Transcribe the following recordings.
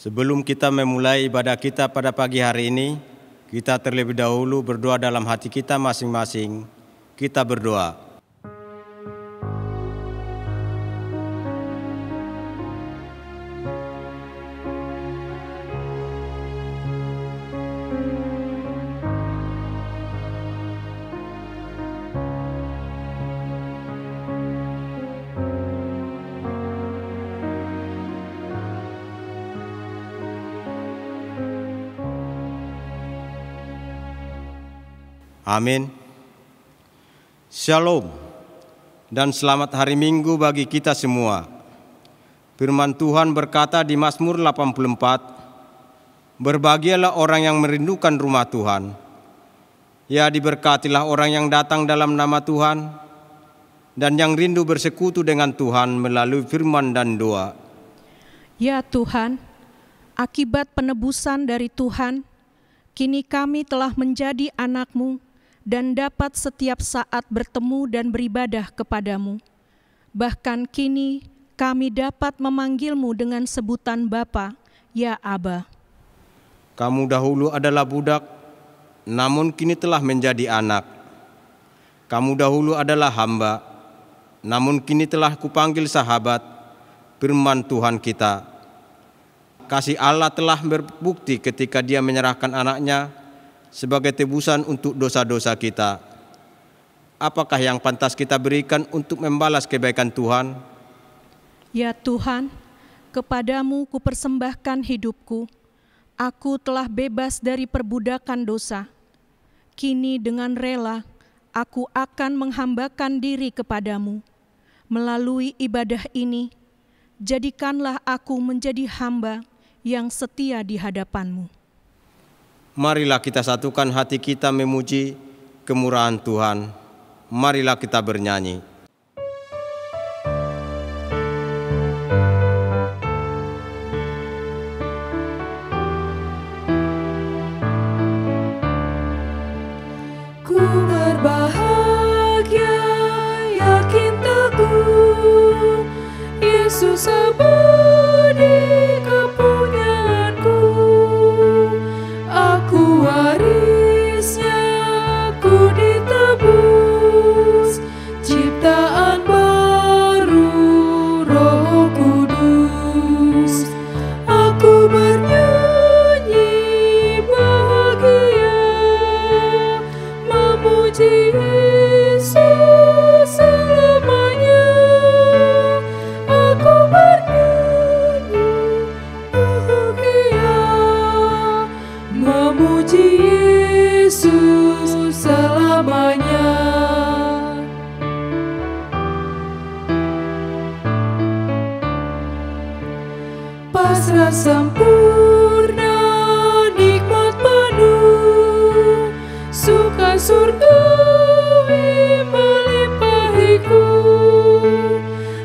Sebelum kita memulai ibadah kita pada pagi hari ini, kita terlebih dahulu berdoa dalam hati kita masing-masing. Kita berdoa. Amin. Shalom dan selamat hari Minggu bagi kita semua. Firman Tuhan berkata di Mazmur 84, "Berbahagialah orang yang merindukan rumah Tuhan. Ya, diberkatilah orang yang datang dalam nama Tuhan dan yang rindu bersekutu dengan Tuhan melalui firman dan doa." Ya Tuhan, akibat penebusan dari Tuhan, kini kami telah menjadi anak-Mu dan dapat setiap saat bertemu dan beribadah kepadamu. Bahkan kini kami dapat memanggil-Mu dengan sebutan Bapa, ya Aba. Kamu dahulu adalah budak, namun kini telah menjadi anak. Kamu dahulu adalah hamba, namun kini telah kupanggil sahabat, firman Tuhan kita. Kasih Allah telah berbukti ketika Dia menyerahkan anaknya sebagai tebusan untuk dosa-dosa kita. Apakah yang pantas kita berikan untuk membalas kebaikan Tuhan? Ya Tuhan, kepadamu kupersembahkan hidupku. Aku telah bebas dari perbudakan dosa. Kini dengan rela, aku akan menghambakan diri kepadamu. Melalui ibadah ini, jadikanlah aku menjadi hamba yang setia di hadapan-Mu. Marilah kita satukan hati kita memuji kemurahan Tuhan. Marilah kita bernyanyi. Ku berbahagia, yakin teguh, Yesus abadi kepunyaanku. Aku warisnya, ku ditebus, ciptaan baru Roh Kudus. Aku bernyanyi bahagia, memuji Yesus selamanya. Aku bernyanyi bahagia, memuji Yesus selamanya. Pasrah sempurna, nikmat penuh, suka surgawi melimpahiku.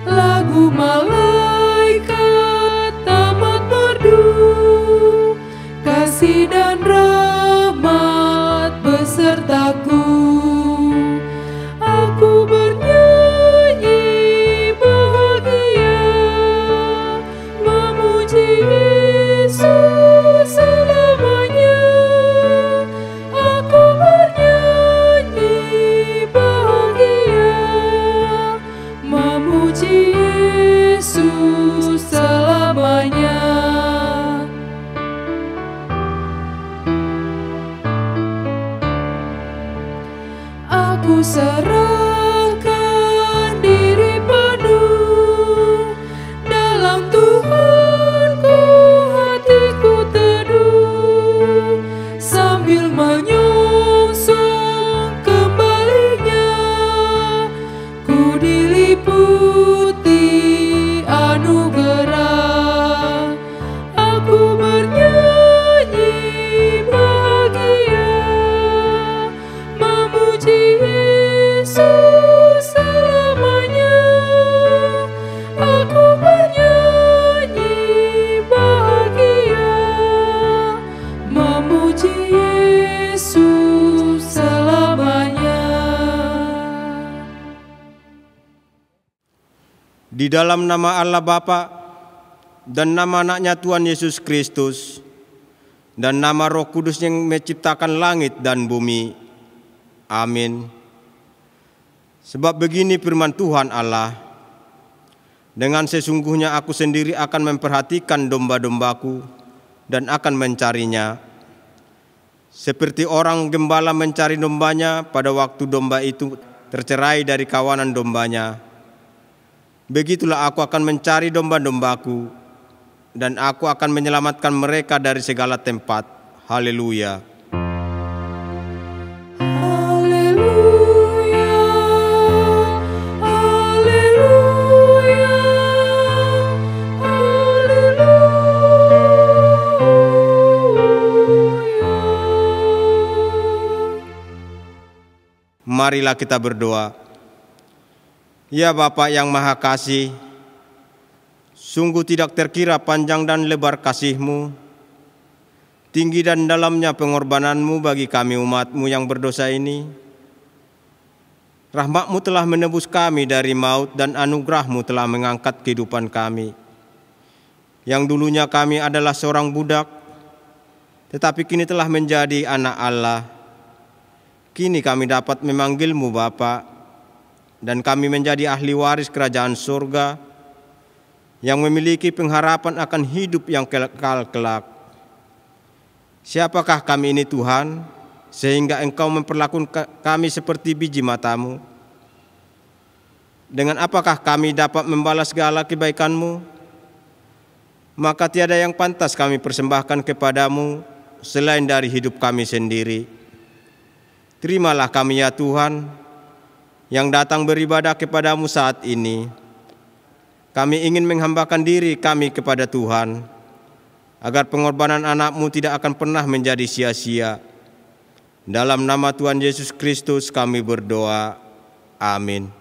Lagu malaikat tamat merdu, kasih dan rahmat besertaku. Aku bernyanyi bahagia, memuji Yesus selamanya. Aku bernyanyi bahagia, memuji Yesus selamanya. Aku serahkan diri penuh, dalam Tuhanku hatiku teduh, sambil menyongsong kembalinya, ku diliputi anugerah. Aku bernyanyi bahagia, memuji Yesus selamanya. Aku bernyanyi bahagia, memuji Yesus selamanya. Di dalam nama Allah Bapa dan nama anaknya Tuhan Yesus Kristus, dan nama Roh Kudus yang menciptakan langit dan bumi. Amin. Sebab begini firman Tuhan Allah, dengan sesungguhnya aku sendiri akan memperhatikan domba-dombaku dan akan mencarinya. Seperti orang gembala mencari dombanya pada waktu domba itu tercerai dari kawanan dombanya, begitulah aku akan mencari domba-dombaku, dan aku akan menyelamatkan mereka dari segala tempat. Haleluya. Marilah kita berdoa. Ya Bapa yang Maha Kasih, sungguh tidak terkira panjang dan lebar kasih-Mu, tinggi dan dalamnya pengorbanan-Mu bagi kami umat-Mu yang berdosa ini. Rahmat-Mu telah menebus kami dari maut, dan anugerah-Mu telah mengangkat kehidupan kami. Yang dulunya kami adalah seorang budak, tetapi kini telah menjadi anak Allah. Kini kami dapat memanggil-Mu Bapa, dan kami menjadi ahli waris kerajaan surga yang memiliki pengharapan akan hidup yang kekal kelak. Siapakah kami ini Tuhan, sehingga Engkau memperlakukan kami seperti biji mata-Mu? Dengan apakah kami dapat membalas segala kebaikan-Mu? Maka tiada yang pantas kami persembahkan kepadamu selain dari hidup kami sendiri. Terimalah kami ya Tuhan, yang datang beribadah kepadamu saat ini. Kami ingin menghambakan diri kami kepada Tuhan, agar pengorbanan anak-Mu tidak akan pernah menjadi sia-sia. Dalam nama Tuhan Yesus Kristus kami berdoa. Amin.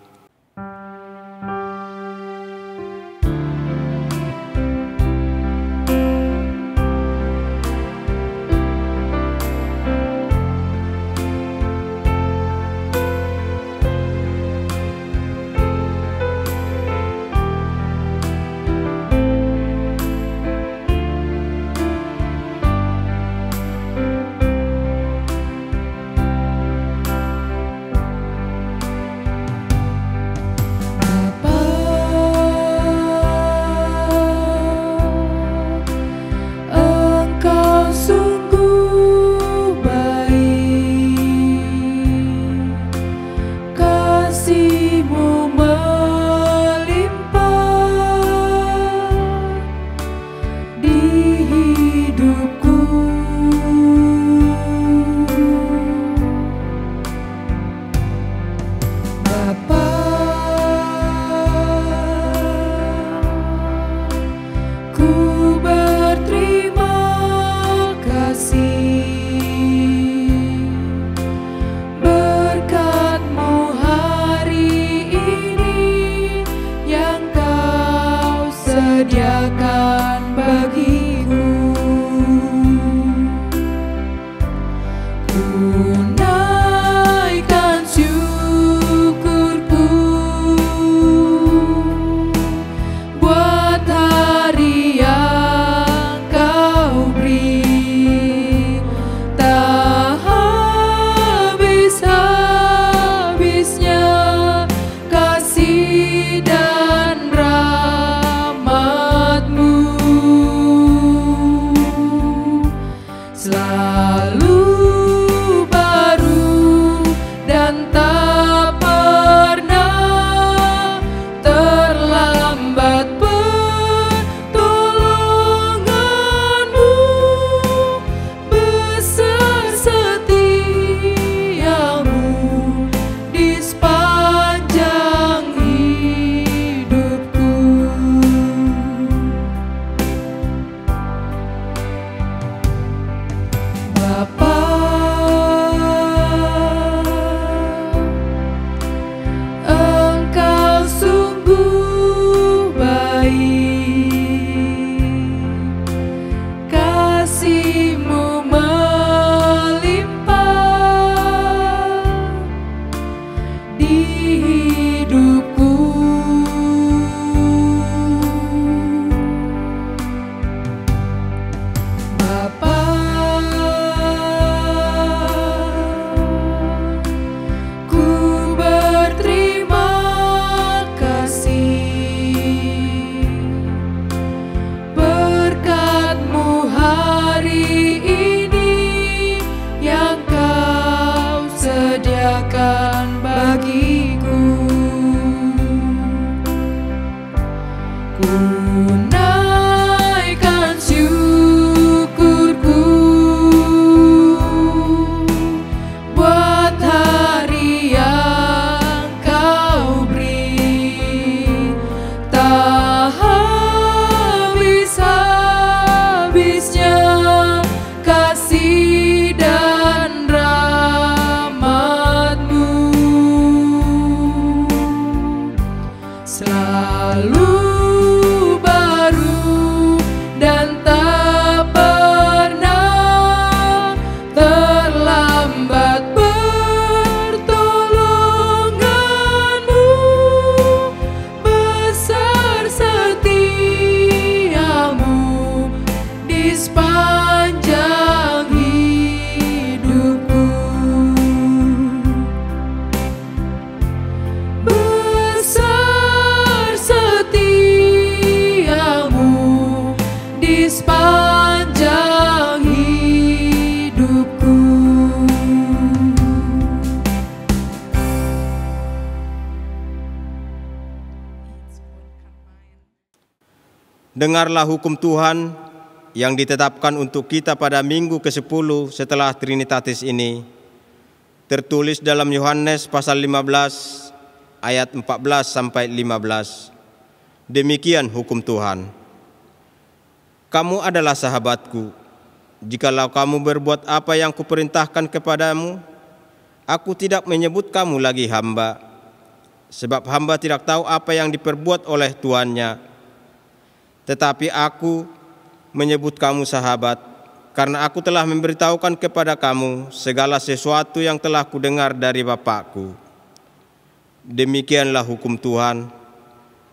sepanjang hidupku. Besar setiamu di sepanjang hidupku. Dengarlah hukum Tuhan yang ditetapkan untuk kita pada minggu ke-10 setelah Trinitatis ini. Tertulis dalam Yohanes pasal 15 ayat 14 sampai 15. Demikian hukum Tuhan. Kamu adalah sahabatku, jikalau kamu berbuat apa yang kuperintahkan kepadamu. Aku tidak menyebut kamu lagi hamba, sebab hamba tidak tahu apa yang diperbuat oleh tuannya. Tetapi aku menyebut kamu sahabat, karena aku telah memberitahukan kepada kamu segala sesuatu yang telah kudengar dari Bapakku. Demikianlah hukum Tuhan.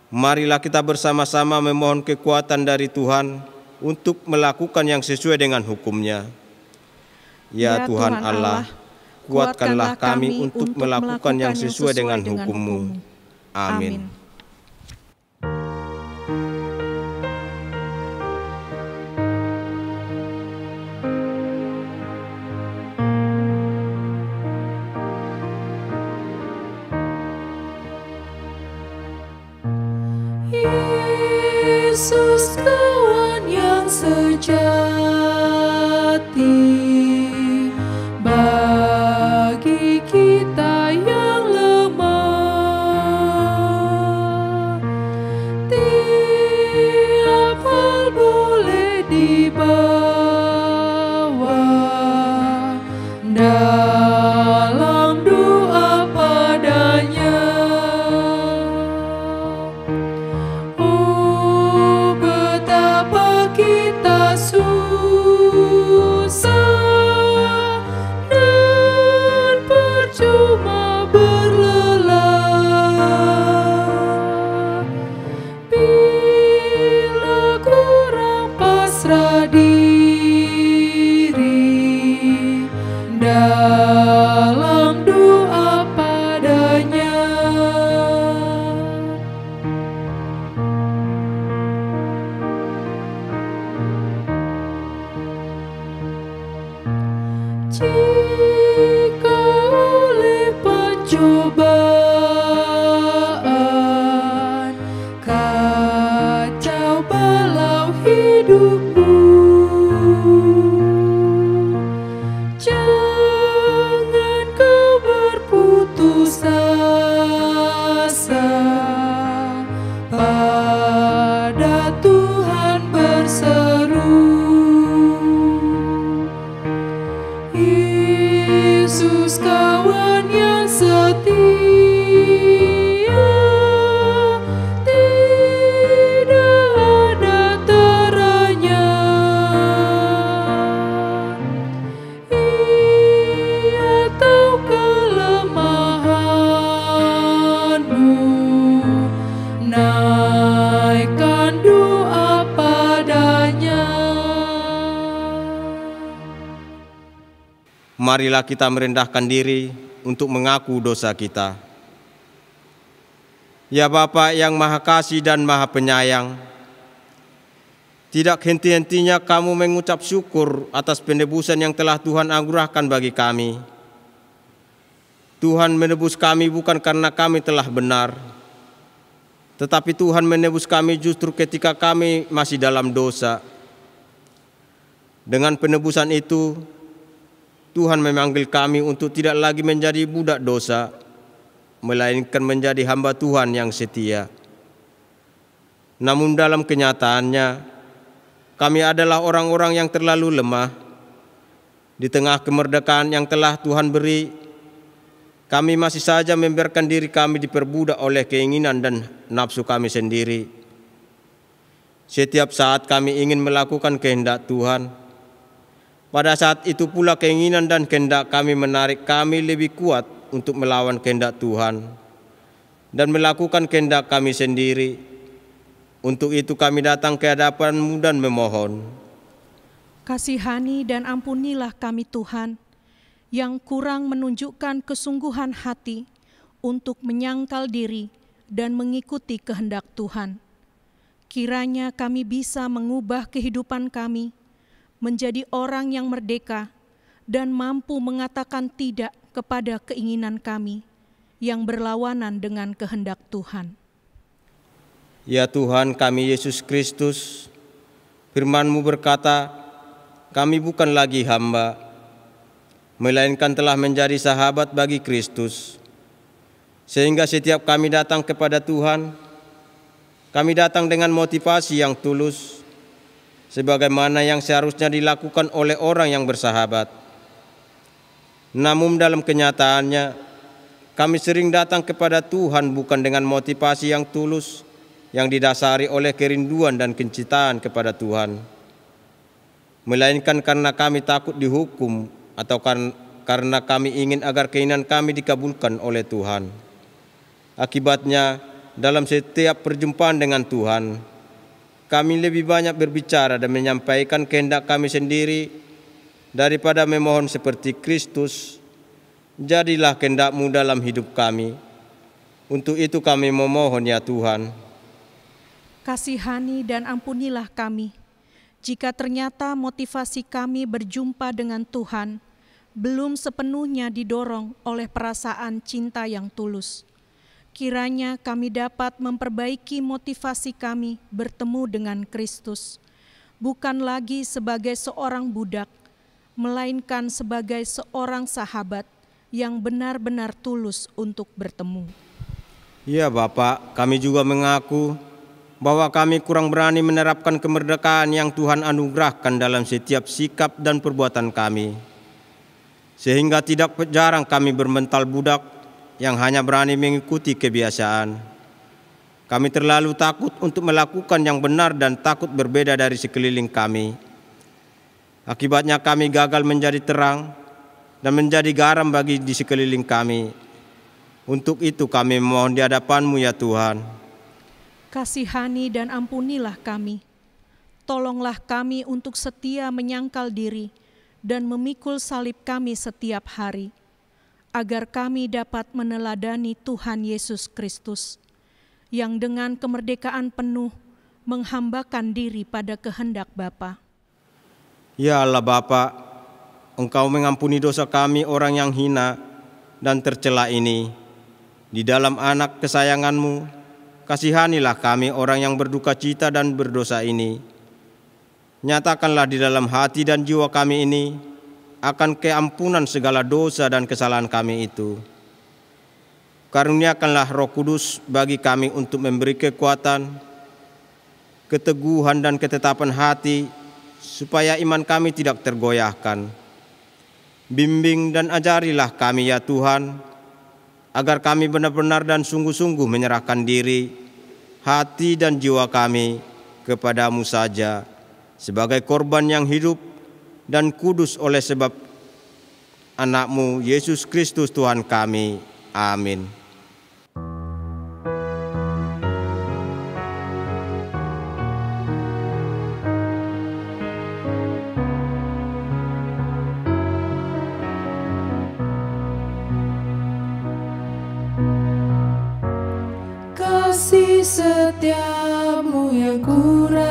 Marilah kita bersama-sama memohon kekuatan dari Tuhan untuk melakukan yang sesuai dengan hukum-Nya. Ya Tuhan Allah, kuatkanlah kami untuk melakukan yang sesuai dengan hukum-Mu. Amin. Yesus kawan yang sejati bagi kita yang lemah. Tiap hal boleh dibawa dalam doa padanya. Kita susah dan percuma berlelah bila kurang pasrah diri dalam doa padanya. Jika oleh pencobaan kacau balau hidupmu, jangan kau berputus asa, pada Tuhan berseru. Yesus kawan yang setia, tidak ada teranya. Ia tahu kelemahanmu, naikkan doa padanya. Marilah kita merendahkan diri untuk mengaku dosa kita. Ya Bapa yang Maha Kasih dan Maha Penyayang, tidak henti-hentinya kamu mengucap syukur atas penebusan yang telah Tuhan anugerahkan bagi kami. Tuhan menebus kami bukan karena kami telah benar, tetapi Tuhan menebus kami justru ketika kami masih dalam dosa. Dengan penebusan itu, Tuhan memanggil kami untuk tidak lagi menjadi budak dosa, melainkan menjadi hamba Tuhan yang setia. Namun dalam kenyataannya, kami adalah orang-orang yang terlalu lemah. Di tengah kemerdekaan yang telah Tuhan beri, kami masih saja membiarkan diri kami diperbudak oleh keinginan dan nafsu kami sendiri. Setiap saat kami ingin melakukan kehendak Tuhan, pada saat itu pula keinginan dan kehendak kami menarik kami lebih kuat untuk melawan kehendak Tuhan dan melakukan kehendak kami sendiri. Untuk itu kami datang ke hadapan-Mu dan memohon, Kasihani dan ampunilah kami Tuhan, yang kurang menunjukkan kesungguhan hati untuk menyangkal diri dan mengikuti kehendak Tuhan. Kiranya kami bisa mengubah kehidupan kami menjadi orang yang merdeka dan mampu mengatakan tidak kepada keinginan kami yang berlawanan dengan kehendak Tuhan. Ya Tuhan kami Yesus Kristus, firman-Mu berkata, kami bukan lagi hamba, melainkan telah menjadi sahabat bagi Kristus. Sehingga setiap kami datang kepada Tuhan, kami datang dengan motivasi yang tulus, sebagaimana yang seharusnya dilakukan oleh orang yang bersahabat. Namun dalam kenyataannya, kami sering datang kepada Tuhan bukan dengan motivasi yang tulus, yang didasari oleh kerinduan dan kecintaan kepada Tuhan, melainkan karena kami takut dihukum atau karena kami ingin agar keinginan kami dikabulkan oleh Tuhan. Akibatnya, dalam setiap perjumpaan dengan Tuhan, kami lebih banyak berbicara dan menyampaikan kehendak kami sendiri daripada memohon seperti Kristus. Jadilah kehendak-Mu dalam hidup kami. Untuk itu kami memohon ya Tuhan. Kasihani dan ampunilah kami, jika ternyata motivasi kami berjumpa dengan Tuhan belum sepenuhnya didorong oleh perasaan cinta yang tulus. Kiranya kami dapat memperbaiki motivasi kami bertemu dengan Kristus, bukan lagi sebagai seorang budak, melainkan sebagai seorang sahabat yang benar-benar tulus untuk bertemu. Ya Bapak, kami juga mengaku bahwa kami kurang berani menerapkan kemerdekaan yang Tuhan anugerahkan dalam setiap sikap dan perbuatan kami. Sehingga tidak jarang kami bermental budak yang hanya berani mengikuti kebiasaan. Kami terlalu takut untuk melakukan yang benar dan takut berbeda dari sekeliling kami. Akibatnya kami gagal menjadi terang dan menjadi garam bagi di sekeliling kami. Untuk itu kami memohon di hadapan-Mu ya Tuhan. Kasihani dan ampunilah kami. Tolonglah kami untuk setia menyangkal diri dan memikul salib kami setiap hari, agar kami dapat meneladani Tuhan Yesus Kristus, yang dengan kemerdekaan penuh menghambakan diri pada kehendak Bapa. Ya Allah Bapa, Engkau mengampuni dosa kami orang yang hina dan tercela ini. Di dalam anak kesayangan-Mu, kasihanilah kami orang yang berduka cita dan berdosa ini. Nyatakanlah di dalam hati dan jiwa kami ini akan keampunan segala dosa dan kesalahan kami itu. Karuniakanlah Roh Kudus bagi kami untuk memberi kekuatan, keteguhan dan ketetapan hati, supaya iman kami tidak tergoyahkan. Bimbing dan ajarilah kami ya Tuhan, agar kami benar-benar dan sungguh-sungguh menyerahkan diri, hati dan jiwa kami kepada-Mu saja, sebagai korban yang hidup dan kudus oleh sebab anak-Mu Yesus Kristus Tuhan kami. Amin. Kasih setiamu yang kurasakan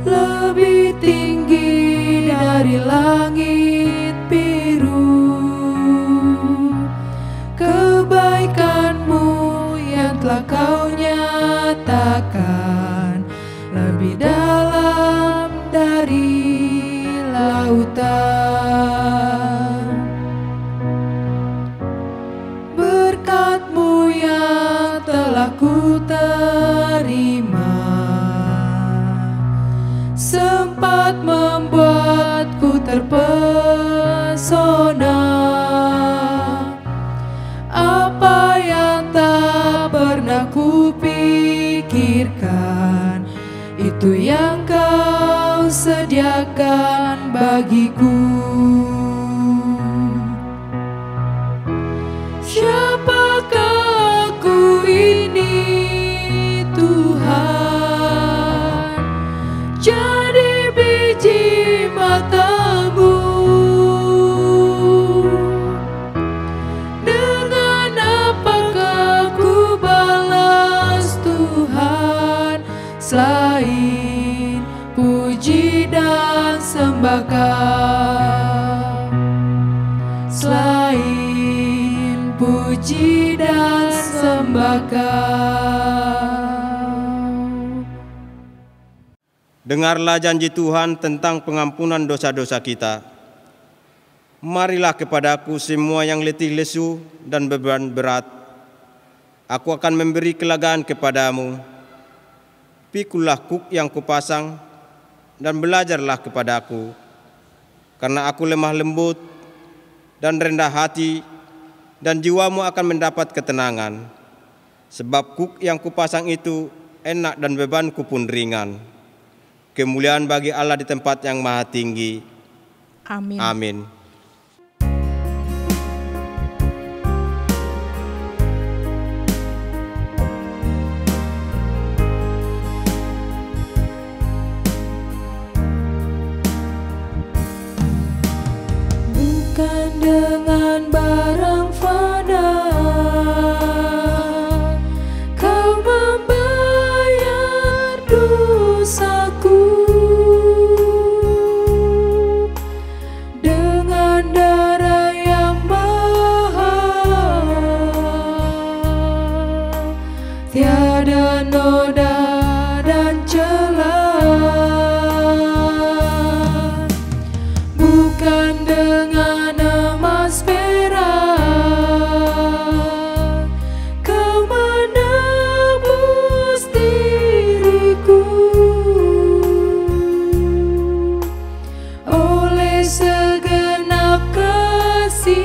lebih tinggi dari langit biru. Kebaikanmu yang telah Kau nyatakan lebih dalam dari lautan. Berkat-Mu yang telah ku terima sempat membuatku terpesona. Apa yang tak pernah ku pikirkan, itu yang Kau sediakan bagiku. Siapakah aku ini Tuhan? sembah Kau. Selain puji dan sembah Kau. Dengarlah janji Tuhan tentang pengampunan dosa-dosa kita. Marilah kepadaku semua yang letih lesu dan beban berat. Aku akan memberi kelegaan kepadamu. Pikulah kuk yang kupasang dan belajarlah kepadaku. Karena aku lemah lembut dan rendah hati, dan jiwamu akan mendapat ketenangan. Sebab kuk yang kupasang itu enak dan bebanku pun ringan. Kemuliaan bagi Allah di tempat yang maha tinggi. Amin. Amin. Bukan dengan barang fana Kau membayar dosaku, dengan darah yang mahal, tiada noda dan celah. Bukan dengan emas perak Kau menebus diriku, oleh segenap kasih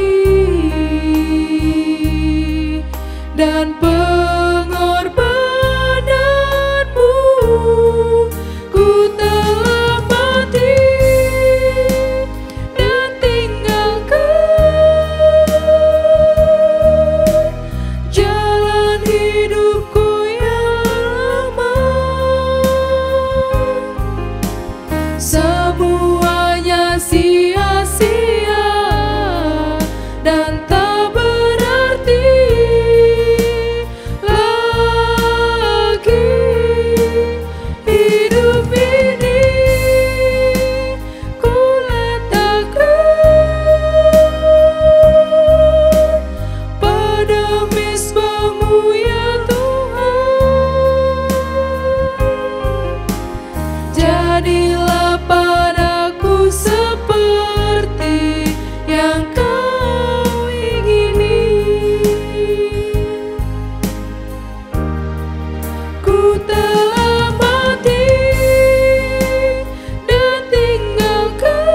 dan pengorbananmu, ku telah mati dan tinggalkan jalan hidupku yang lama. Semuanya sia-sia dan tak berarti lagi. Hidup ini ku letakkan pada mezbah-Mu ya Tuhan. Jadilah padaku seperti yang Kau ingini. Ku telah mati dan tinggalkan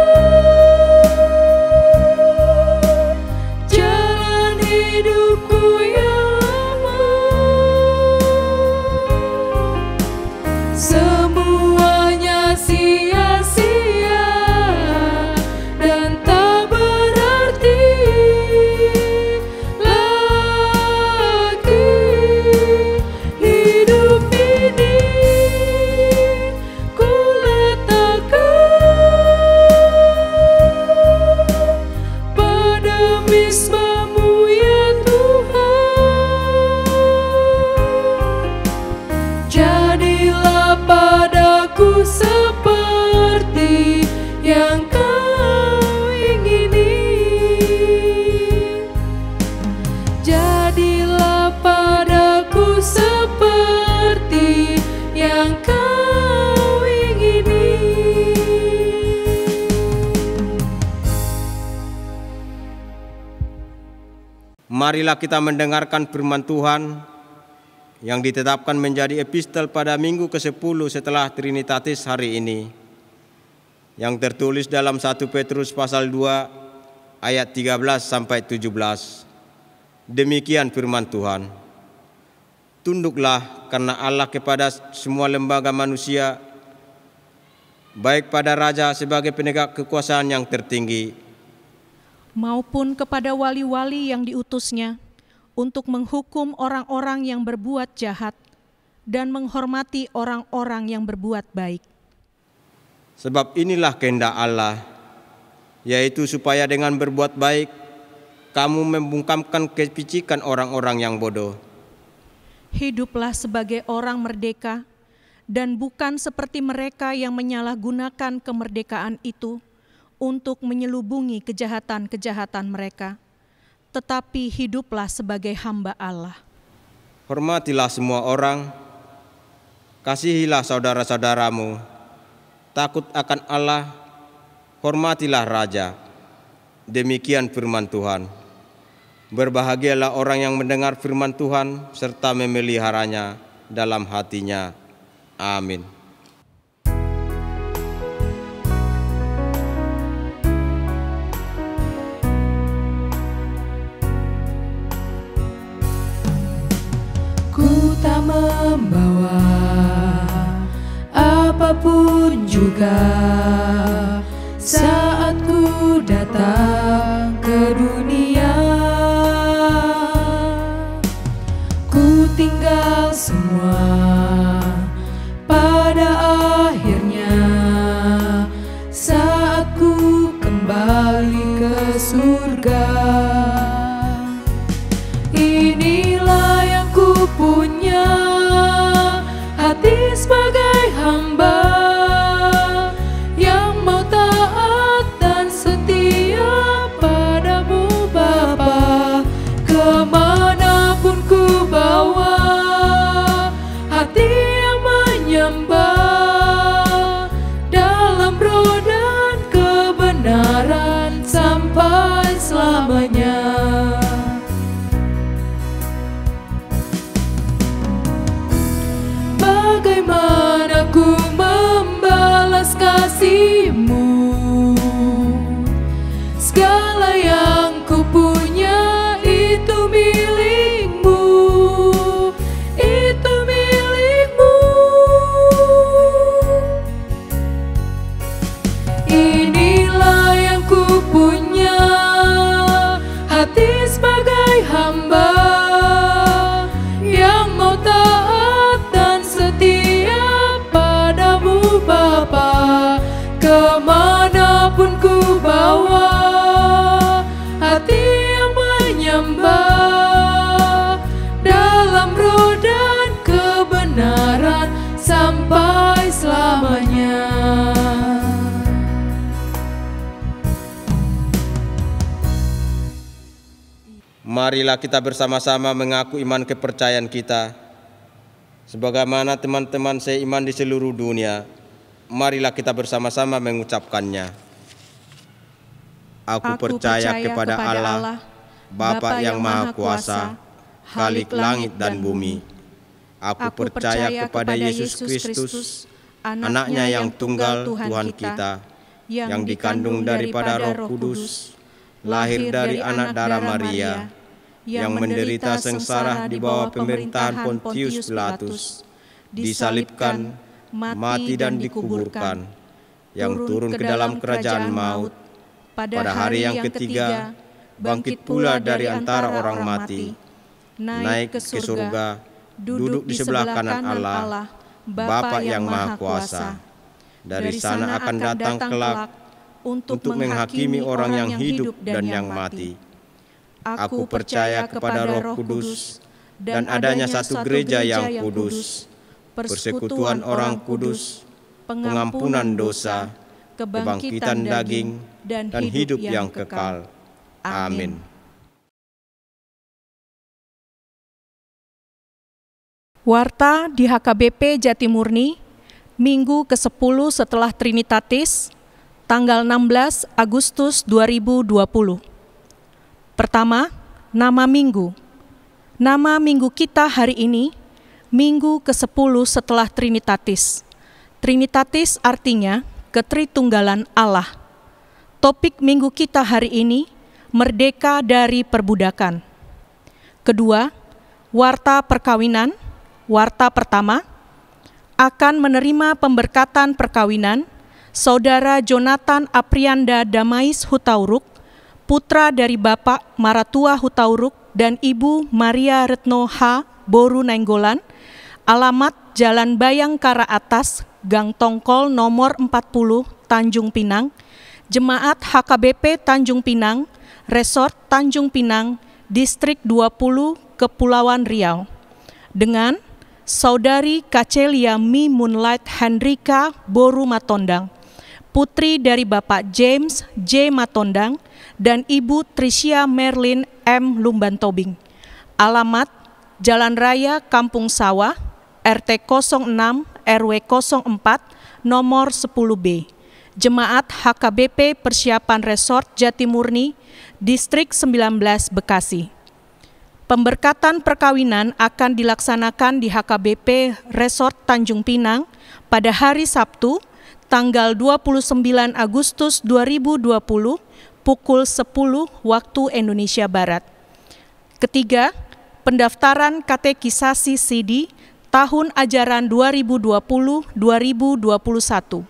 jalan hidupku yang lama. Semuanya sia-sia dan tak berarti lagi. Hidup ini ku letakkan pada mezbah-Mu ya Tuhan. Jadilah padaku seperti yang Kau ingini. Jadilah padaku seperti yang Kau ingini. Marilah kita mendengarkan firman Tuhan yang ditetapkan menjadi epistel pada minggu ke-10 setelah Trinitatis hari ini, yang tertulis dalam 1 Petrus pasal 2 ayat 13 sampai 17. Demikian firman Tuhan. Tunduklah karena Allah kepada semua lembaga manusia, baik pada raja sebagai penegak kekuasaan yang tertinggi, maupun kepada wali-wali yang diutusnya, untuk menghukum orang-orang yang berbuat jahat dan menghormati orang-orang yang berbuat baik. Sebab inilah kehendak Allah, yaitu supaya dengan berbuat baik kamu membungkamkan kepicikan orang-orang yang bodoh. Hiduplah sebagai orang merdeka, dan bukan seperti mereka yang menyalahgunakan kemerdekaan itu untuk menyelubungi kejahatan-kejahatan mereka, tetapi hiduplah sebagai hamba Allah. Hormatilah semua orang, kasihilah saudara-saudaramu, takut akan Allah, hormatilah raja. Demikian firman Tuhan. Berbahagialah orang yang mendengar firman Tuhan serta memeliharanya dalam hatinya. Amin. Ku tak membawa apapun juga saat ku datang ke dunia. Ku tinggal semua pada akhirnya saat ku kembali ke surga. Inilah yang ku punya, hati sebagai hamba yang mau taat dan setia padamu Bapa. Kemanapun ku bawa, hati yang menyembah dalam roh dan kebenaran sampai selamanya. Bagaimana ku membalas kasih-Mu? Segala yang ku punya itu milik-Mu, itu milik-Mu. Inilah yang ku punya, hati sebagai hamba yang mau taat dan setia padamu Bapa. Kemanapun ku bawa, hati yang menyembah dalam roh dan kebenaran sampai selamanya. Marilah kita bersama-sama mengaku iman kepercayaan kita. Sebagaimana teman-teman seiman di seluruh dunia, marilah kita bersama-sama mengucapkannya. Aku percaya kepada Allah, Bapa yang Maha Kuasa, Khalik langit dan bumi. Aku percaya kepada Yesus Kristus, Anaknya yang tunggal Tuhan kita, yang dikandung daripada Roh Kudus, lahir dari anak darah Maria, yang menderita sengsara di bawah pemerintahan Pontius Pilatus, disalibkan, mati dan dikuburkan, yang turun ke dalam kerajaan maut, pada hari yang ketiga bangkit pula dari antara orang mati, naik ke surga, duduk di sebelah kanan Allah, Bapa yang Maha Kuasa. Dari sana akan datang kelak untuk menghakimi orang yang hidup dan yang mati. Aku percaya kepada Roh Kudus dan adanya satu gereja yang kudus, persekutuan orang kudus, pengampunan dosa, kebangkitan daging, dan hidup yang kekal. Amin. Warta di HKBP Jatimurni, Minggu ke-10 setelah Trinitatis, tanggal 16 Agustus 2020. Pertama, nama minggu. Nama minggu kita hari ini, Minggu ke-10 setelah Trinitatis. Trinitatis artinya ketritunggalan Allah. Topik minggu kita hari ini, merdeka dari perbudakan. Kedua, warta perkawinan. Warta pertama, akan menerima pemberkatan perkawinan Saudara Jonathan Aprianda Damais Hutauruk, putra dari Bapak Maratua Hutauruk dan Ibu Maria Retno H. Boru Nainggolan, alamat Jalan Bayangkara Atas, Gang Tongkol nomor 40, Tanjung Pinang, Jemaat HKBP Tanjung Pinang, Resort Tanjung Pinang, Distrik 20, Kepulauan Riau. Dengan Saudari Kacelia Mi Moonlight Hendrika Boru Matondang, putri dari Bapak James J. Matondang dan Ibu Tricia Merlin M. Lumbantobing. Alamat Jalan Raya Kampung Sawah, RT 06 RW 04 nomor 10B. Jemaat HKBP Persiapan Resort Jatimurni, Distrik 19 Bekasi. Pemberkatan perkawinan akan dilaksanakan di HKBP Resort Tanjung Pinang pada hari Sabtu, tanggal 29 Agustus 2020, pukul 10 waktu Indonesia Barat. Ketiga, pendaftaran katekisasi CD tahun ajaran 2020-2021.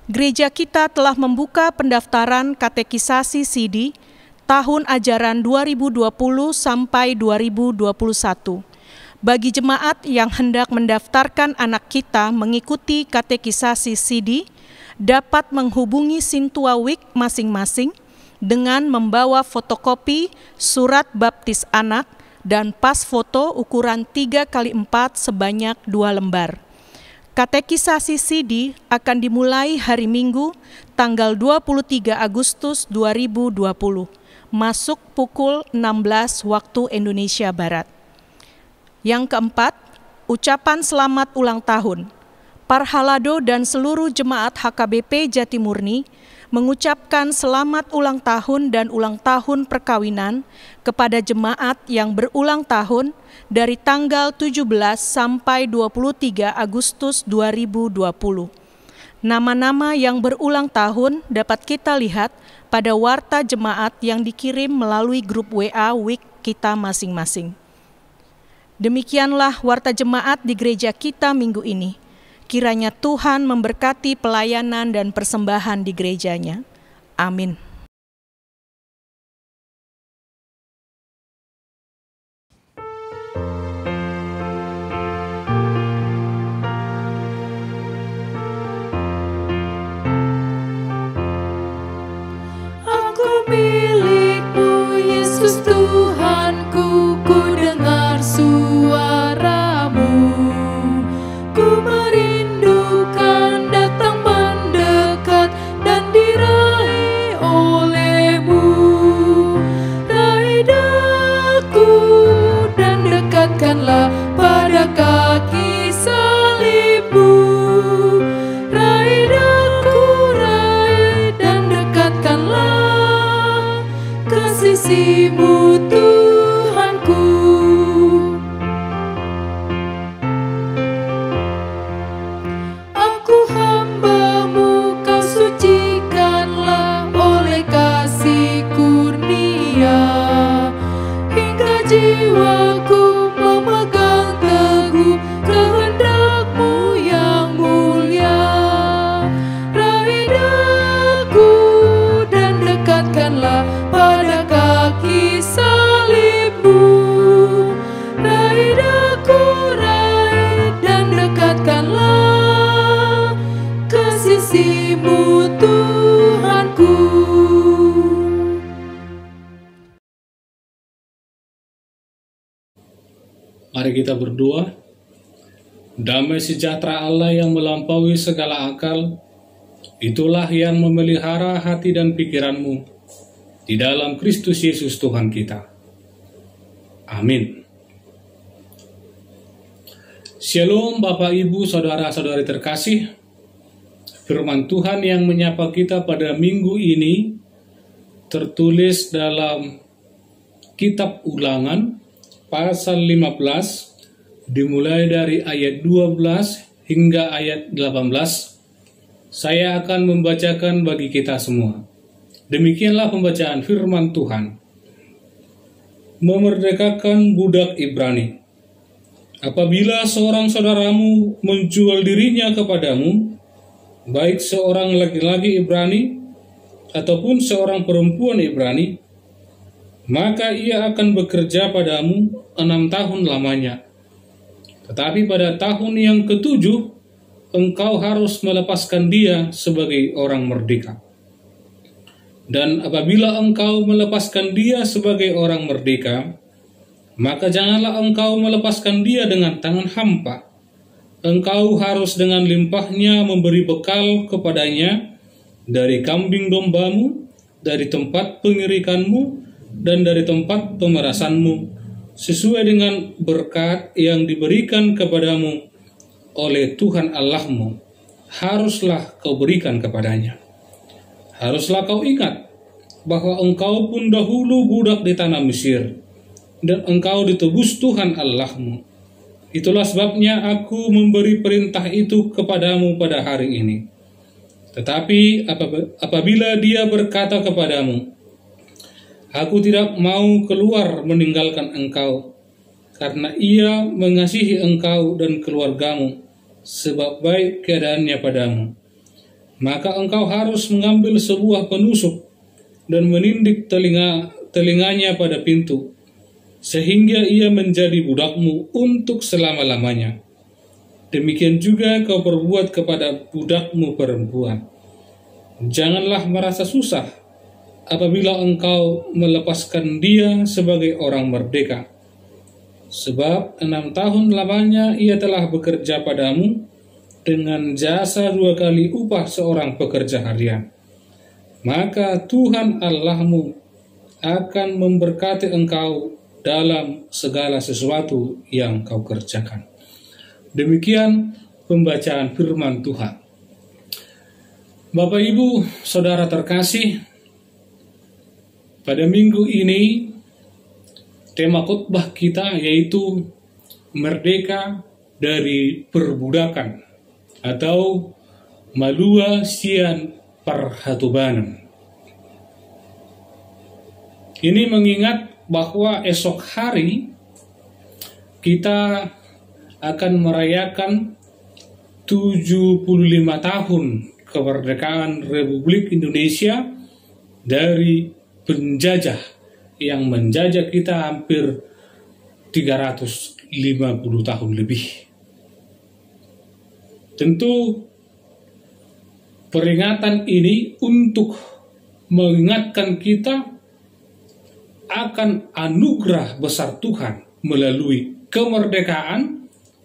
Gereja kita telah membuka pendaftaran katekisasi CD tahun ajaran 2020 sampai 2021. Bagi jemaat yang hendak mendaftarkan anak kita mengikuti katekisasi CD, dapat menghubungi Sintua Week masing-masing dengan membawa fotokopi surat baptis anak dan pas foto ukuran 3x4 sebanyak 2 lembar. Katekisasi CD akan dimulai hari Minggu, tanggal 23 Agustus 2020, masuk pukul 16 waktu Indonesia Barat. Yang keempat, ucapan selamat ulang tahun. Parhalado dan seluruh jemaat HKBP Jatimurni mengucapkan selamat ulang tahun dan ulang tahun perkawinan kepada jemaat yang berulang tahun dari tanggal 17 sampai 23 Agustus 2020. Nama-nama yang berulang tahun dapat kita lihat pada warta jemaat yang dikirim melalui grup WA Week kita masing-masing. Demikianlah warta jemaat di gereja kita minggu ini. Kiranya Tuhan memberkati pelayanan dan persembahan di gerejanya. Amin. Aku milik-Mu, Yesus Tuhanku, ku dengar suara-Mu. Ku merindukan datang mendekat dan diraih oleh-Mu. Raih daku dan dekatkanlah pada kaki salib-Mu. Raih daku, raih dan dekatkanlah ke sisi-Mu, Tuhanku. Aku hamba-Mu, Kau sucikanlah oleh kasih kurnia, hingga jiwaku memegang teguh kehendak-Mu yang mulia. Raih daku dan dekatkanlah pada kaki salib-Mu. Raih daku, raih dan dekatkanlah ke sisi-Mu, Tuhanku. Mari kita berdoa. Damai sejahtera Allah yang melampaui segala akal, itulah yang memelihara hati dan pikiranmu di dalam Kristus Yesus Tuhan kita. Amin. Shalom Bapak Ibu Saudara-saudari terkasih. Firman Tuhan yang menyapa kita pada minggu ini tertulis dalam Kitab Ulangan pasal 15 dimulai dari ayat 12 hingga ayat 18. Saya akan membacakan bagi kita semua. Demikianlah pembacaan firman Tuhan. Memerdekakan budak Ibrani. Apabila seorang saudaramu menjual dirinya kepadamu, baik seorang laki-laki Ibrani ataupun seorang perempuan Ibrani, maka ia akan bekerja padamu 6 tahun lamanya. Tetapi pada tahun yang ke-7, engkau harus melepaskan dia sebagai orang merdeka. Dan apabila engkau melepaskan dia sebagai orang merdeka, maka janganlah engkau melepaskan dia dengan tangan hampa. Engkau harus dengan limpahnya memberi bekal kepadanya dari kambing dombamu, dari tempat pengirikanmu, dan dari tempat pemerasanmu, sesuai dengan berkat yang diberikan kepadamu oleh Tuhan Allahmu, haruslah kau berikan kepadanya. Haruslah kau ingat bahwa engkau pun dahulu budak di tanah Mesir, dan engkau ditebus Tuhan Allahmu. Itulah sebabnya aku memberi perintah itu kepadamu pada hari ini. Tetapi apabila dia berkata kepadamu, aku tidak mau keluar meninggalkan engkau, karena ia mengasihi engkau dan keluargamu, sebab baik keadaannya padamu, maka engkau harus mengambil sebuah penusuk dan menindik telinganya pada pintu, sehingga ia menjadi budakmu untuk selama-lamanya. Demikian juga kau perbuat kepada budakmu perempuan. Janganlah merasa susah apabila engkau melepaskan dia sebagai orang merdeka, sebab 6 tahun lamanya ia telah bekerja padamu dengan jasa 2 kali upah seorang pekerja harian. Maka Tuhan Allahmu akan memberkati engkau dalam segala sesuatu yang kau kerjakan. Demikian pembacaan firman Tuhan. Bapak, Ibu, Saudara terkasih, pada minggu ini tema khotbah kita yaitu merdeka dari perbudakan atau Malua Sian Perhatubanan. Ini mengingat bahwa esok hari kita akan merayakan 75 tahun kemerdekaan Republik Indonesia dari penjajah yang menjajah kita hampir 350 tahun lebih. Tentu peringatan ini untuk mengingatkan kita akan anugerah besar Tuhan melalui kemerdekaan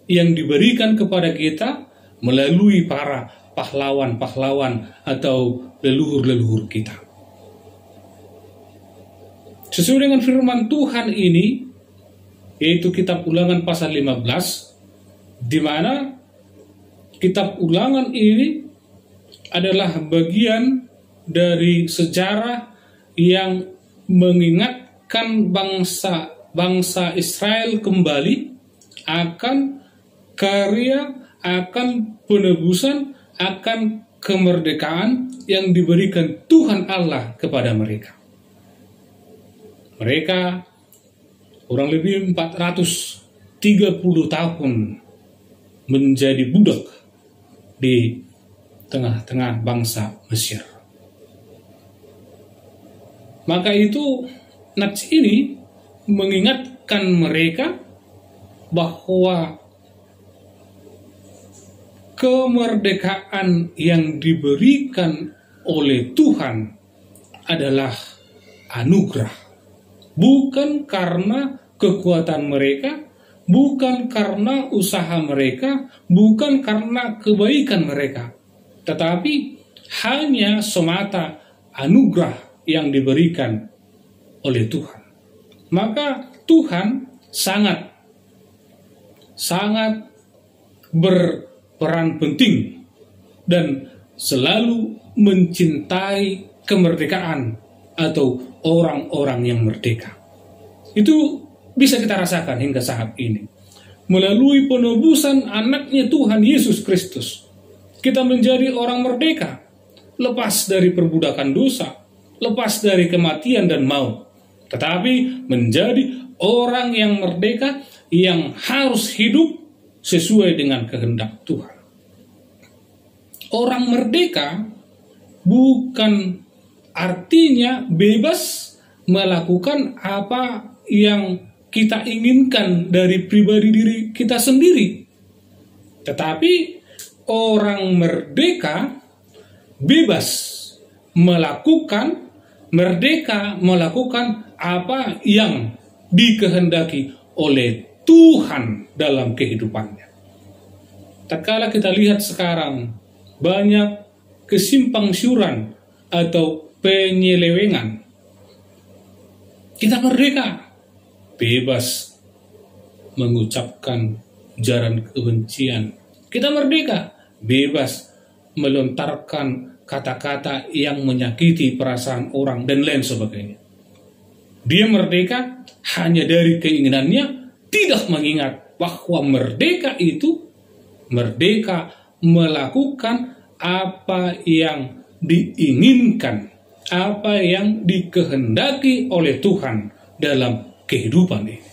yang diberikan kepada kita melalui para pahlawan-pahlawan atau leluhur-leluhur kita. Sesuai dengan firman Tuhan ini, yaitu kitab Ulangan pasal 15, di mana kitab Ulangan ini adalah bagian dari sejarah yang mengingatkan bangsa Israel kembali akan karya, akan penebusan, akan kemerdekaan yang diberikan Tuhan Allah kepada mereka. Mereka kurang lebih 430 tahun menjadi budak di tengah-tengah bangsa Mesir. Maka itu nats ini mengingatkan mereka bahwa kemerdekaan yang diberikan oleh Tuhan adalah anugerah, bukan karena kekuatan mereka, bukan karena usaha mereka, bukan karena kebaikan mereka, tetapi hanya semata anugerah yang diberikan oleh Tuhan. Maka Tuhan sangat berperan penting dan selalu mencintai kemerdekaan atau orang-orang yang merdeka. Itu bisa kita rasakan hingga saat ini. Melalui penebusan anaknya Tuhan Yesus Kristus, kita menjadi orang merdeka, lepas dari perbudakan dosa, lepas dari kematian dan maut, tetapi menjadi orang yang merdeka yang harus hidup sesuai dengan kehendak Tuhan. Orang merdeka bukan artinya bebas melakukan apa yang kita inginkan dari pribadi diri kita sendiri. Tetapi orang merdeka bebas melakukan apa yang dikehendaki oleh Tuhan dalam kehidupannya. Tatkala kita lihat sekarang banyak kesimpang siuran atau penyelewengan. Kita merdeka, bebas mengucapkan ujaran kebencian. Kita merdeka, bebas melontarkan kata-kata yang menyakiti perasaan orang dan lain sebagainya. Dia merdeka hanya dari keinginannya, tidak mengingat bahwa merdeka itu merdeka melakukan apa yang diinginkan, apa yang dikehendaki oleh Tuhan dalam kehidupan ini.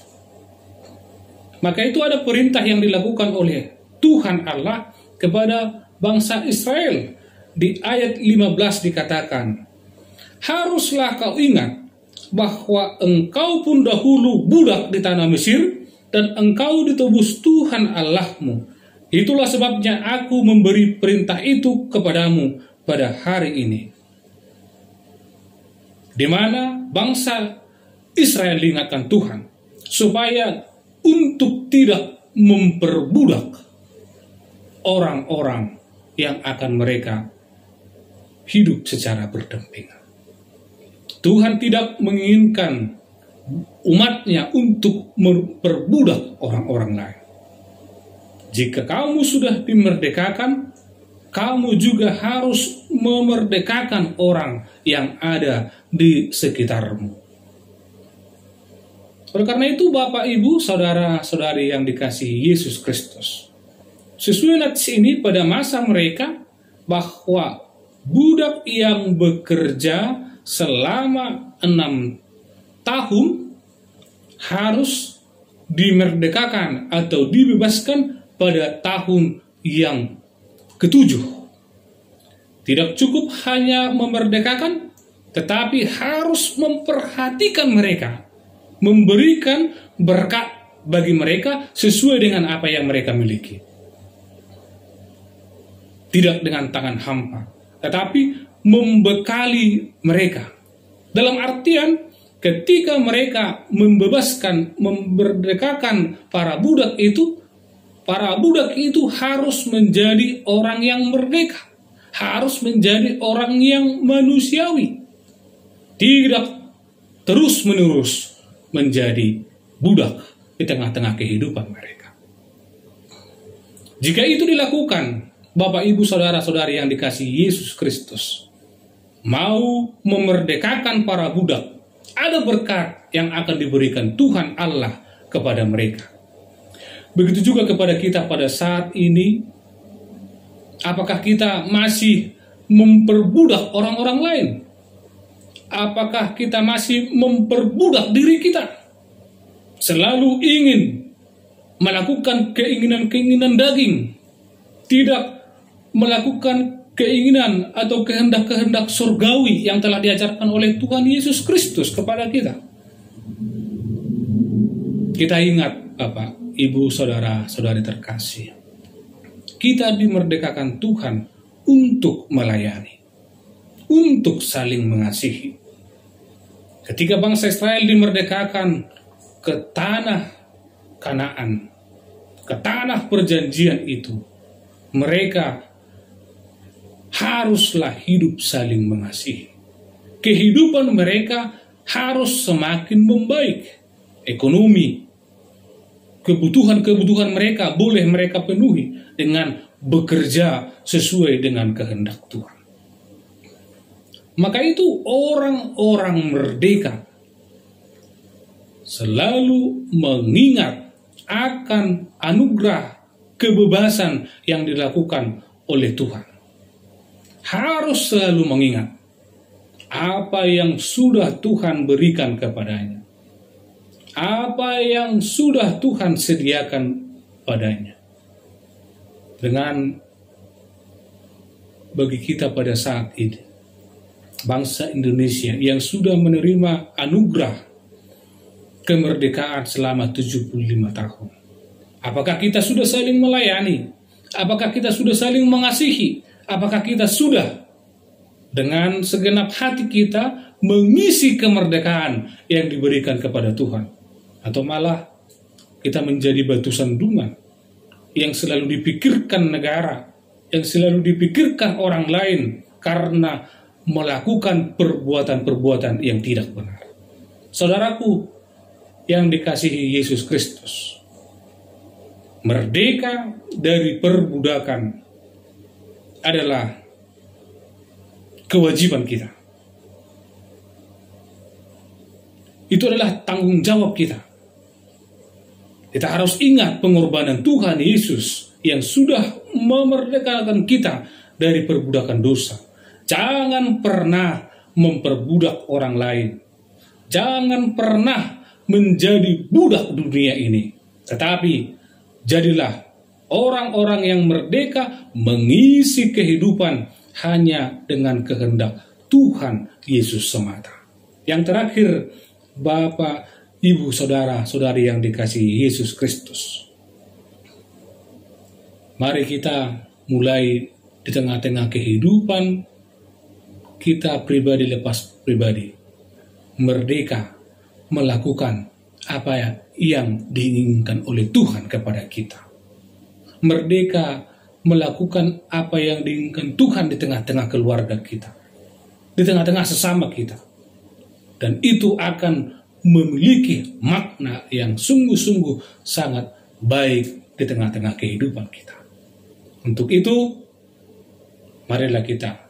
Maka itu ada perintah yang dilakukan oleh Tuhan Allah kepada bangsa Israel. Di ayat 15 dikatakan, haruslah kau ingat bahwa engkau pun dahulu budak di tanah Mesir, dan engkau ditebus Tuhan Allahmu. Itulah sebabnya aku memberi perintah itu kepadamu pada hari ini. Di mana bangsa Israel diingatkan Tuhan supaya untuk tidak memperbudak orang-orang yang akan mereka hidup secara berdampingan. Tuhan tidak menginginkan umatnya untuk memperbudak orang-orang lain. Jika kamu sudah dimerdekakan, kamu juga harus memerdekakan orang yang ada di sekitarmu. Oleh karena itu, Bapak, Ibu, Saudara-saudari yang dikasihi Yesus Kristus, sesuai nats ini pada masa mereka bahwa budak yang bekerja selama 6 tahun harus dimerdekakan atau dibebaskan pada tahun yang ke-7. Tidak cukup hanya memerdekakan, tetapi harus memperhatikan mereka, memberikan berkat bagi mereka sesuai dengan apa yang mereka miliki. Tidak dengan tangan hampa, tetapi membekali mereka. Dalam artian, ketika mereka memerdekakan para budak itu harus menjadi orang yang merdeka, harus menjadi orang yang manusiawi, tidak terus-menerus menjadi budak di tengah-tengah kehidupan mereka. Jika itu dilakukan, Bapak, Ibu, Saudara-saudari yang dikasihi Yesus Kristus, mau memerdekakan para budak, ada berkat yang akan diberikan Tuhan Allah kepada mereka. Begitu juga kepada kita pada saat ini. Apakah kita masih memperbudak orang-orang lain? Apakah kita masih memperbudak diri kita? Selalu ingin melakukan keinginan-keinginan daging, tidak melakukan keinginan atau kehendak-kehendak surgawi yang telah diajarkan oleh Tuhan Yesus Kristus kepada kita. Kita ingat, Bapak, Ibu, Saudara-saudari terkasih, kita dimerdekakan Tuhan untuk melayani, untuk saling mengasihi. Ketika bangsa Israel dimerdekakan ke tanah Kanaan, ke tanah perjanjian itu, mereka haruslah hidup saling mengasihi. Kehidupan mereka harus semakin membaik. Ekonomi, kebutuhan-kebutuhan mereka boleh mereka penuhi dengan bekerja sesuai dengan kehendak Tuhan. Maka itu orang-orang merdeka selalu mengingat akan anugerah kebebasan yang dilakukan oleh Tuhan. Harus selalu mengingat apa yang sudah Tuhan berikan kepadanya, apa yang sudah Tuhan sediakan padanya. Dengan bagi kita pada saat ini, bangsa Indonesia yang sudah menerima anugerah kemerdekaan selama 75 tahun. Apakah kita sudah saling melayani? Apakah kita sudah saling mengasihi? Apakah kita sudah dengan segenap hati kita mengisi kemerdekaan yang diberikan kepada Tuhan? Atau malah kita menjadi batu sandungan yang selalu dipikirkan negara, yang selalu dipikirkan orang lain karena melakukan perbuatan-perbuatan yang tidak benar. Saudaraku yang dikasihi Yesus Kristus, merdeka dari perbudakan adalah kewajiban kita. Itu adalah tanggung jawab kita. Kita harus ingat pengorbanan Tuhan Yesus yang sudah memerdekakan kita dari perbudakan dosa. Jangan pernah memperbudak orang lain. Jangan pernah menjadi budak dunia ini. Tetapi jadilah orang-orang yang merdeka, mengisi kehidupan hanya dengan kehendak Tuhan Yesus semata. Yang terakhir, Bapak, Ibu, Saudara-saudari yang dikasihi Yesus Kristus, mari kita mulai di tengah-tengah kehidupan kita pribadi lepas pribadi, merdeka melakukan apa yang diinginkan oleh Tuhan kepada kita. Merdeka melakukan apa yang diinginkan Tuhan di tengah-tengah keluarga kita, di tengah-tengah sesama kita. Dan itu akan memiliki makna yang sungguh-sungguh sangat baik di tengah-tengah kehidupan kita. Untuk itu, marilah kita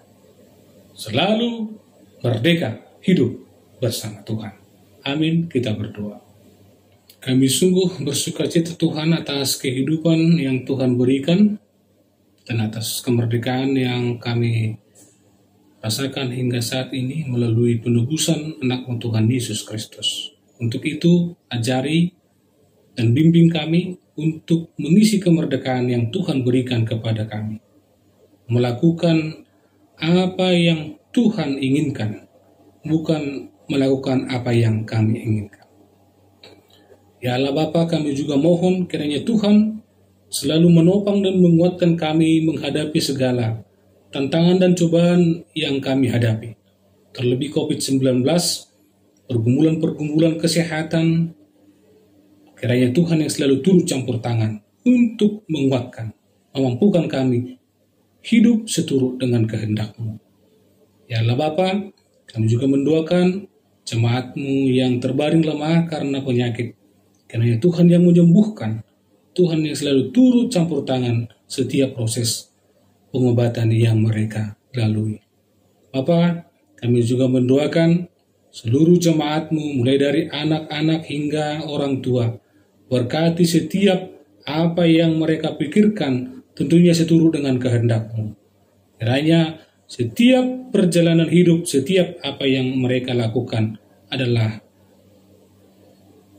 selalu merdeka hidup bersama Tuhan. Amin, kita berdoa. Kami sungguh bersukacita Tuhan atas kehidupan yang Tuhan berikan dan atas kemerdekaan yang kami rasakan hingga saat ini melalui penebusan anak Tuhan Yesus Kristus. Untuk itu, ajari dan bimbing kami untuk mengisi kemerdekaan yang Tuhan berikan kepada kami. Melakukan apa yang Tuhan inginkan, bukan melakukan apa yang kami inginkan. Ya Allah Bapa, kami juga mohon kiranya Tuhan selalu menopang dan menguatkan kami menghadapi segala tantangan dan cobaan yang kami hadapi. Terlebih COVID-19, pergumulan-pergumulan kesehatan, kiranya Tuhan yang selalu turut campur tangan untuk menguatkan, memampukan kami hidup seturut dengan kehendak-Mu. Ya Allah Bapa, kami juga mendoakan jemaat-Mu yang terbaring lemah karena penyakit. Kiranya Tuhan yang menyembuhkan, Tuhan yang selalu turut campur tangan setiap proses pengobatan yang mereka lalui. Bapa, kami juga mendoakan seluruh jemaat-Mu mulai dari anak-anak hingga orang tua. Berkati setiap apa yang mereka pikirkan tentunya seturut dengan kehendak-Mu. Kiranya setiap perjalanan hidup, setiap apa yang mereka lakukan adalah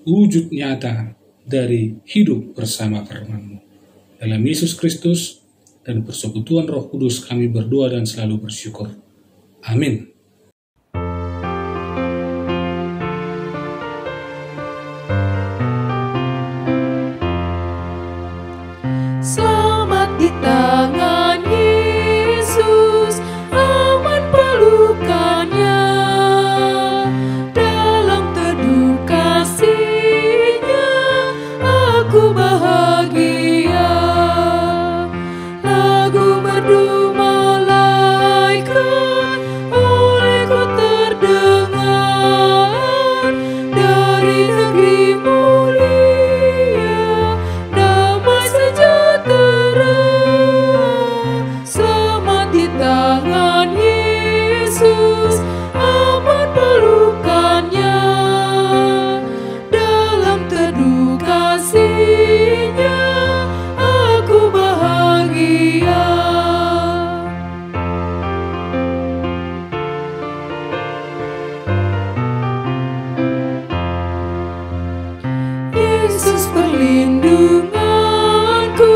wujud nyata dari hidup bersama firman-Mu. Dalam Yesus Kristus dan persekutuan Roh Kudus kami berdoa dan selalu bersyukur. Amin. Selamat di tangan Yesus, aman pelukannya. Dalam teduh kasih-Nya, aku bahagia. Lagu merdu malaikat olehku terdengar. Dari negeri mulia, damai sejahtera. Selamat di tangan Yesus, aman pelukannya. Dalam teduh kasih-Nya, aku bahagia. Yesus perlindunganku,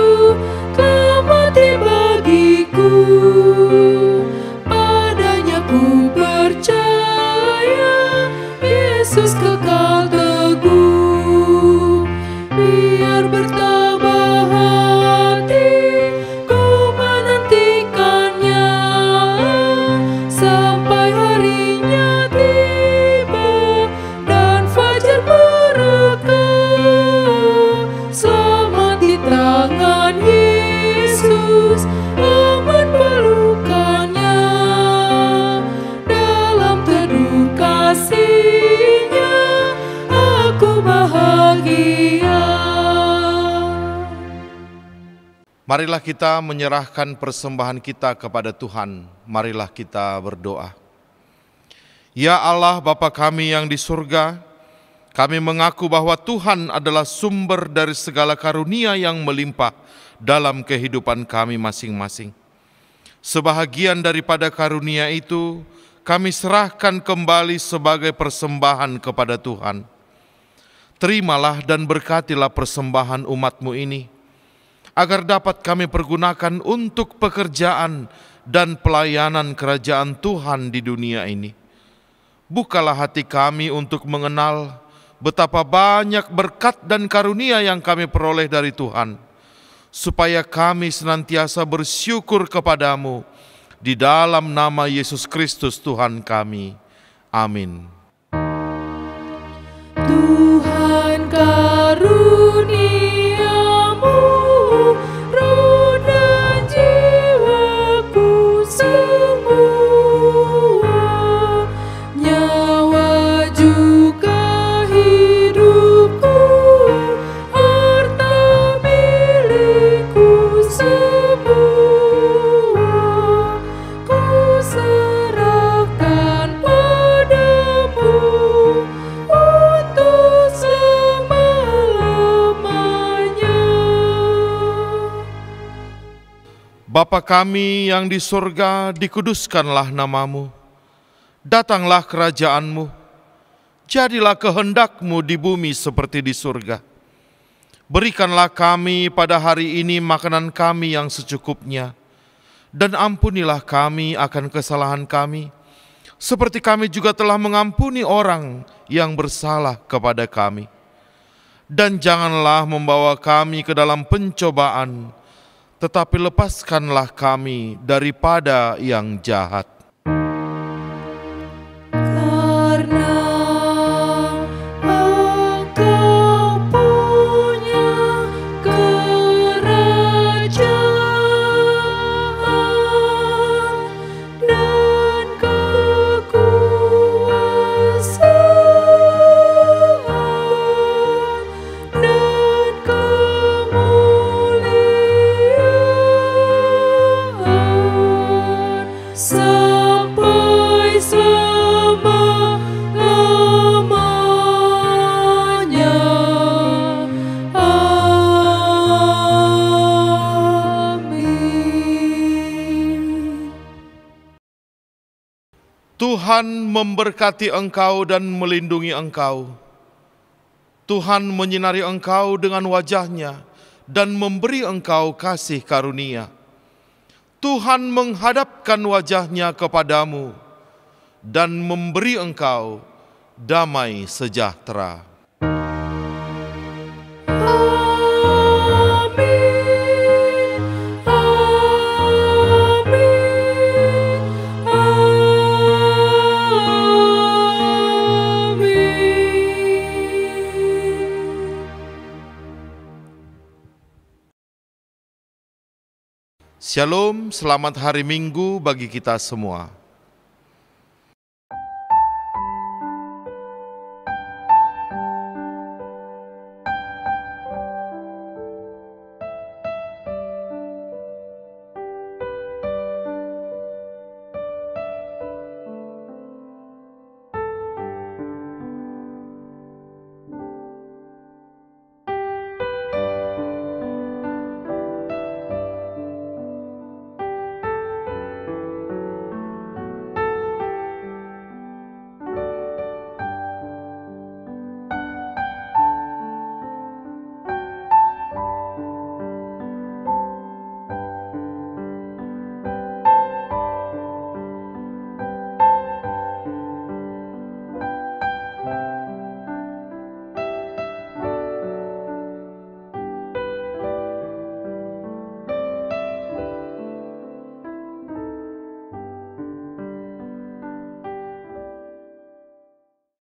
Kau mati bagiku. Padanya ku percaya, Yesus kekal teguh. Biar bertabah hati, ku menantikannya sampai harinya tiba dan fajar mereka. Selamat di tangan Yesus, aman pelukannya. Marilah kita menyerahkan persembahan kita kepada Tuhan. Marilah kita berdoa. Ya Allah, Bapa kami yang di surga, kami mengaku bahwa Tuhan adalah sumber dari segala karunia yang melimpah dalam kehidupan kami masing-masing. Sebahagian daripada karunia itu, kami serahkan kembali sebagai persembahan kepada Tuhan. Terimalah dan berkatilah persembahan umat-Mu ini, agar dapat kami pergunakan untuk pekerjaan dan pelayanan kerajaan Tuhan di dunia ini. Bukalah hati kami untuk mengenal betapa banyak berkat dan karunia yang kami peroleh dari Tuhan, supaya kami senantiasa bersyukur kepadamu di dalam nama Yesus Kristus Tuhan kami. Amin. Tuhan karuniamu, roh dan jiwaku semua, nyawa juga hidupku, harta milikku semua, ku serahkan padamu untuk selama-lamanya. Bapa kami yang di surga, dikuduskanlah namamu. Datanglah kerajaan-Mu. Jadilah kehendak-Mu di bumi seperti di surga. Berikanlah kami pada hari ini makanan kami yang secukupnya. Dan ampunilah kami akan kesalahan kami, seperti kami juga telah mengampuni orang yang bersalah kepada kami. Dan janganlah membawa kami ke dalam pencobaan, tetapi lepaskanlah kami daripada yang jahat. Karena Engkau punya kerajaan dan kekuasaan dan kemuliaan sampai selama-lamanya. Amin. Tuhan memberkati engkau dan melindungi engkau. Tuhan menyinari engkau dengan wajah-Nya dan memberi engkau kasih karunia. Tuhan menghadapkan wajah-Nya kepadamu dan memberi engkau damai sejahtera. Amin. Amin. Amin. Shalom, selamat hari Minggu bagi kita semua.